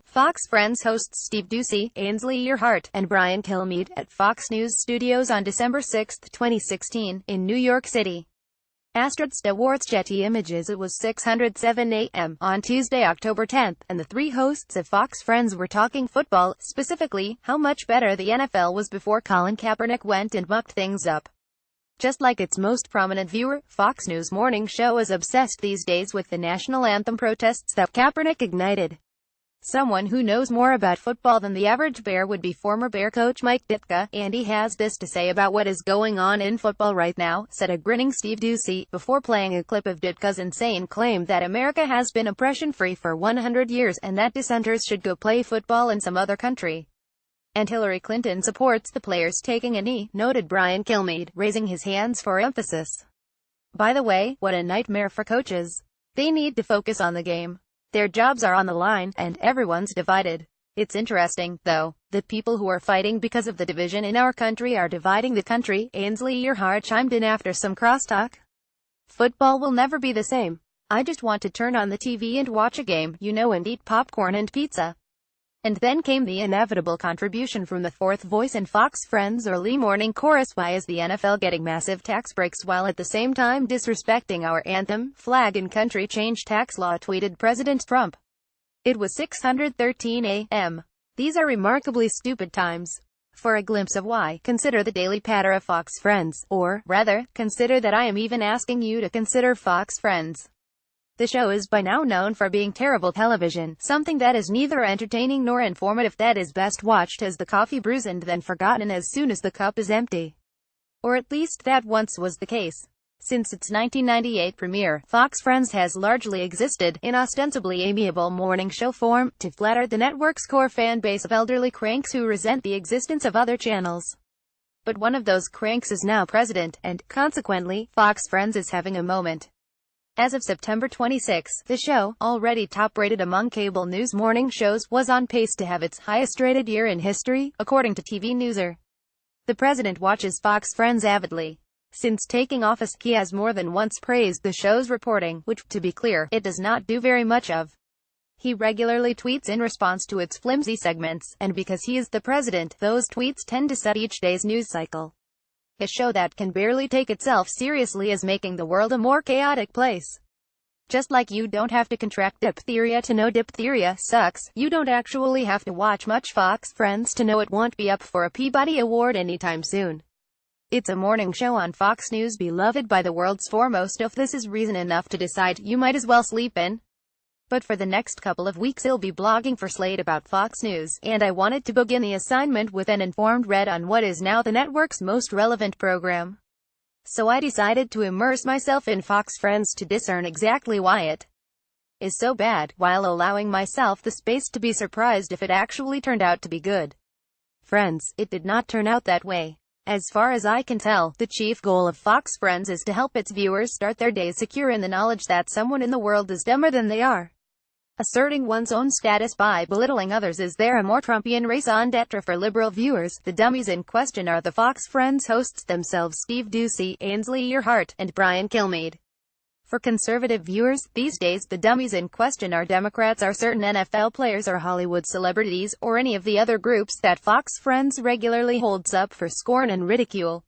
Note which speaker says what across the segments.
Speaker 1: Fox Friends hosts Steve Doocy, Ainsley Earhardt, and Brian Kilmeade at Fox News Studios on December 6, 2016, in New York City. Awards Getty Images. It was 6:07 a.m. on Tuesday, October 10th, and the three hosts of Fox Friends were talking football, specifically, how much better the NFL was before Colin Kaepernick went and mucked things up. Just like its most prominent viewer, Fox News morning show is obsessed these days with the national anthem protests that Kaepernick ignited. Someone who knows more about football than the average Bear would be former Bear coach Mike Ditka, and he has this to say about what is going on in football right now, said a grinning Steve Doocy, before playing a clip of Ditka's insane claim that America has been oppression-free for 100 years and that dissenters should go play football in some other country. And Hillary Clinton supports the players taking a knee, noted Brian Kilmeade, raising his hands for emphasis. By the way, what a nightmare for coaches. They need to focus on the game. Their jobs are on the line, and everyone's divided. It's interesting, though, that people who are fighting because of the division in our country are dividing the country, Ainsley Earhardt chimed in after some crosstalk. Football will never be the same. I just want to turn on the TV and watch a game, and eat popcorn and pizza. And then came the inevitable contribution from the fourth voice in Fox Friends' early morning chorus. Why is the NFL getting massive tax breaks while at the same time disrespecting our anthem, flag and country change tax law, tweeted President Trump. It was 6:13 a.m. These are remarkably stupid times. For a glimpse of why, consider the daily patter of Fox Friends, or, rather, consider that I am even asking you to consider Fox Friends. The show is by now known for being terrible television, something that is neither entertaining nor informative, that is best watched as the coffee brews and then forgotten as soon as the cup is empty. Or at least that once was the case. Since its 1998 premiere, Fox Friends has largely existed, in ostensibly amiable morning show form, to flatter the network's core fan base of elderly cranks who resent the existence of other channels. But one of those cranks is now president, and, consequently, Fox Friends is having a moment. As of September 26, the show, already top-rated among cable news morning shows, was on pace to have its highest-rated year in history, according to TV Newser. The president watches Fox Friends avidly. Since taking office, he has more than once praised the show's reporting, which, to be clear, it does not do very much of. He regularly tweets in response to its flimsy segments, and because he is the president, those tweets tend to set each day's news cycle. A show that can barely take itself seriously is making the world a more chaotic place. Just like you don't have to contract diphtheria to know diphtheria sucks, you don't actually have to watch much Fox Friends to know it won't be up for a Peabody Award anytime soon. It's a morning show on Fox News beloved by the world's foremost. If this is reason enough to decide you might as well sleep in. But for the next couple of weeks I'll be blogging for Slate about Fox News, and I wanted to begin the assignment with an informed read on what is now the network's most relevant program. So I decided to immerse myself in Fox Friends to discern exactly why it is so bad, while allowing myself the space to be surprised if it actually turned out to be good. Friends, it did not turn out that way. As far as I can tell, the chief goal of Fox Friends is to help its viewers start their days secure in the knowledge that someone in the world is dumber than they are. Asserting one's own status by belittling others. Is there a more Trumpian raison d'etre for liberal viewers? The dummies in question are the Fox Friends hosts themselves, Steve Doocy, Ainsley Earhardt, and Brian Kilmeade. For conservative viewers, these days, the dummies in question are Democrats, are certain NFL players, or Hollywood celebrities, or any of the other groups that Fox Friends regularly holds up for scorn and ridicule.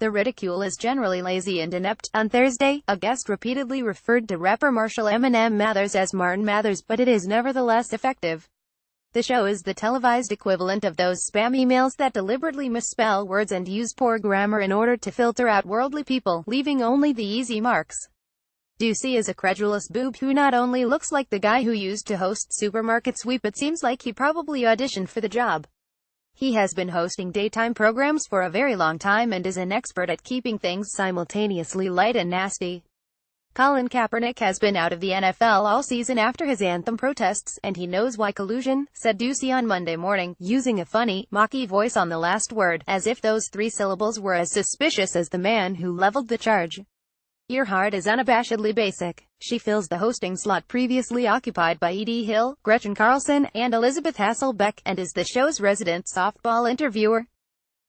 Speaker 1: The ridicule is generally lazy and inept. On Thursday, a guest repeatedly referred to rapper Marshall M. Mathers as Martin Mathers, but it is nevertheless effective. The show is the televised equivalent of those spam emails that deliberately misspell words and use poor grammar in order to filter out worldly people, leaving only the easy marks. Doocy is a credulous boob who not only looks like the guy who used to host Supermarket Sweep, it seems like he probably auditioned for the job. He has been hosting daytime programs for a very long time and is an expert at keeping things simultaneously light and nasty. Colin Kaepernick has been out of the NFL all season after his anthem protests, and he knows why. Collusion, said Doocy on Monday morning, using a funny, mocky voice on the last word, as if those three syllables were as suspicious as the man who leveled the charge. Earhardt is unabashedly basic. She fills the hosting slot previously occupied by Edie Hill, Gretchen Carlson, and Elizabeth Hasselbeck, and is the show's resident softball interviewer.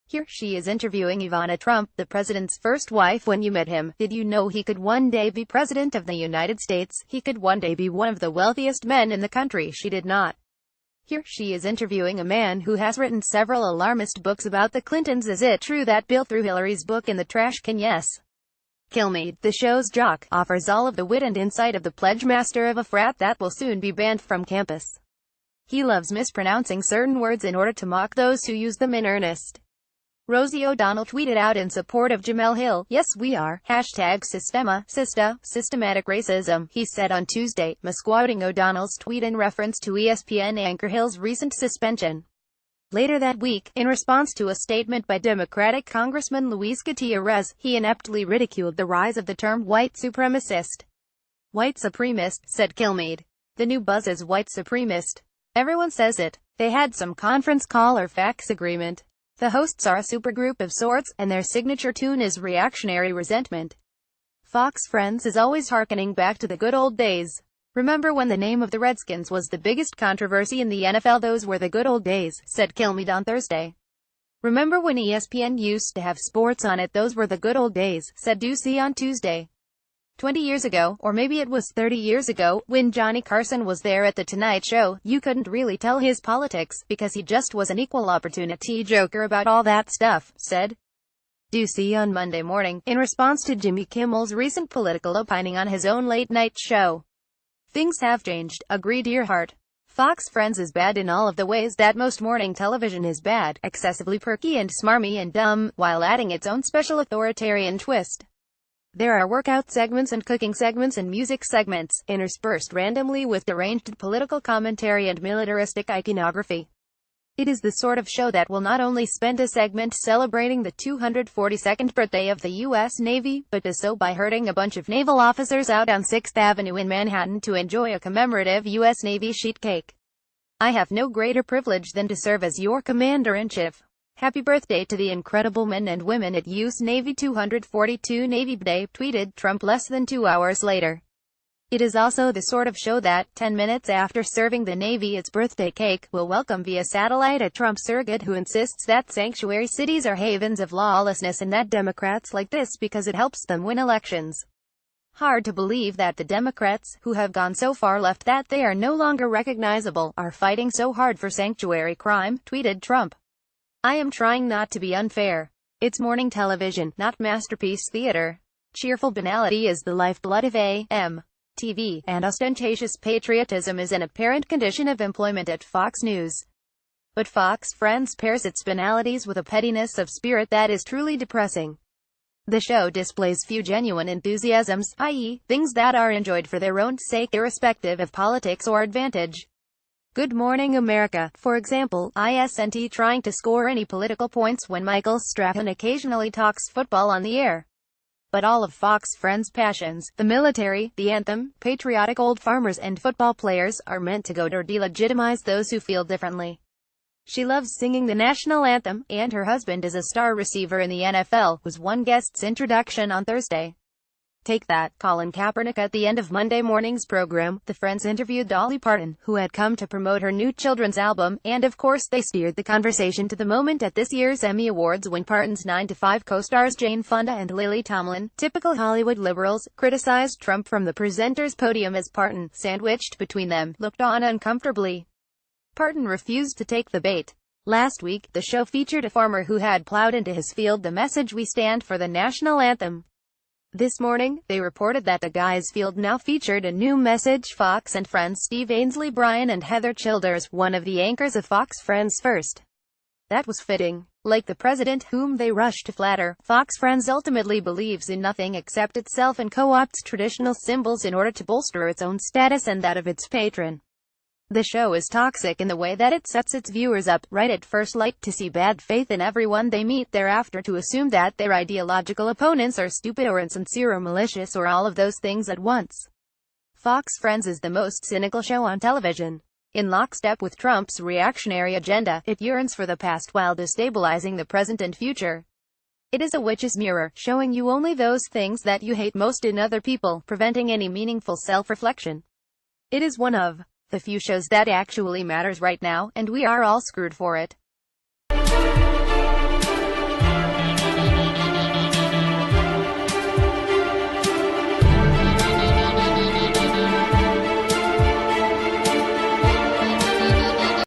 Speaker 1: Here she is interviewing Ivana Trump, the president's first wife. When you met him, did you know he could one day be president of the United States? He could one day be one of the wealthiest men in the country. She did not. Here she is interviewing a man who has written several alarmist books about the Clintons. Is it true that Bill threw Hillary's book in the trash can? Yes. Kilmeade, the show's jock, offers all of the wit and insight of the pledge master of a frat that will soon be banned from campus. He loves mispronouncing certain words in order to mock those who use them in earnest. Rosie O'Donnell tweeted out in support of Jemele Hill, "Yes we are, #Systematic racism," he said on Tuesday, misquoting O'Donnell's tweet in reference to ESPN anchor Hill's recent suspension. Later that week, in response to a statement by Democratic Congressman Luis Gutierrez, he ineptly ridiculed the rise of the term white supremacist. "White supremacist," said Kilmeade. "The new buzz is white supremacist. Everyone says it. They had some conference call or fax agreement. The hosts are a supergroup of sorts, and their signature tune is reactionary resentment." Fox Friends is always hearkening back to the good old days. "Remember when the name of the Redskins was the biggest controversy in the NFL? Those were the good old days," said Kilmeade on Thursday. "Remember when ESPN used to have sports on it? Those were the good old days," said Doocy on Tuesday. 20 years ago, or maybe it was 30 years ago, when Johnny Carson was there at The Tonight Show, you couldn't really tell his politics, because he just was an equal opportunity joker about all that stuff," said Doocy on Monday morning, in response to Jimmy Kimmel's recent political opining on his own late-night show. "Things have changed," agreed Earhardt. "Fox Friends is bad in all of the ways that most morning television is bad, excessively perky and smarmy and dumb, while adding its own special authoritarian twist. There are workout segments and cooking segments and music segments, interspersed randomly with deranged political commentary and militaristic iconography. It is the sort of show that will not only spend a segment celebrating the 242nd birthday of the U.S. Navy, but does so by herding a bunch of naval officers out on 6th Avenue in Manhattan to enjoy a commemorative U.S. Navy sheet cake. I have no greater privilege than to serve as your commander-in-chief. Happy birthday to the incredible men and women at U.S. Navy 242 Navy Day," tweeted Trump less than 2 hours later. It is also the sort of show that, 10 minutes after serving the Navy its birthday cake, will welcome via satellite a Trump surrogate who insists that sanctuary cities are havens of lawlessness and that Democrats like this because it helps them win elections. "Hard to believe that the Democrats, who have gone so far left that they are no longer recognizable, are fighting so hard for sanctuary crime," tweeted Trump. "I am trying not to be unfair. It's morning television, not masterpiece theater. Cheerful banality is the lifeblood of AM. TV, and ostentatious patriotism is an apparent condition of employment at Fox News. But Fox Friends pairs its banalities with a pettiness of spirit that is truly depressing. The show displays few genuine enthusiasms, i.e., things that are enjoyed for their own sake irrespective of politics or advantage. Good Morning America, for example, isn't trying to score any political points when Michael Strahan occasionally talks football on the air. But all of Fox Friends' passions, the military, the anthem, patriotic old farmers and football players, are meant to goad or delegitimize those who feel differently. She loves singing the national anthem, and her husband is a star receiver in the NFL, was one guest's introduction on Thursday. Take that, Colin Kaepernick. At the end of Monday morning's program, the Friends interviewed Dolly Parton, who had come to promote her new children's album, and of course they steered the conversation to the moment at this year's Emmy Awards when Parton's 9 to 5 co-stars Jane Fonda and Lily Tomlin, typical Hollywood liberals, criticized Trump from the presenter's podium as Parton, sandwiched between them, looked on uncomfortably. Parton refused to take the bait. Last week, the show featured a farmer who had plowed into his field the message "We stand for the national anthem." This morning, they reported that the guy's field now featured a new message. Fox and Friends Steve Ainsley, Brian and Heather Childers, one of the anchors of Fox Friends First. That was fitting. Like the president, whom they rush to flatter, Fox Friends ultimately believes in nothing except itself and co-opts traditional symbols in order to bolster its own status and that of its patron. The show is toxic in the way that it sets its viewers up, right at first light, to see bad faith in everyone they meet, thereafter to assume that their ideological opponents are stupid or insincere or malicious or all of those things at once. Fox Friends is the most cynical show on television. In lockstep with Trump's reactionary agenda, it yearns for the past while destabilizing the present and future. It is a witch's mirror, showing you only those things that you hate most in other people, preventing any meaningful self-reflection. It is one of the few shows that actually matters right now, and we are all screwed for it.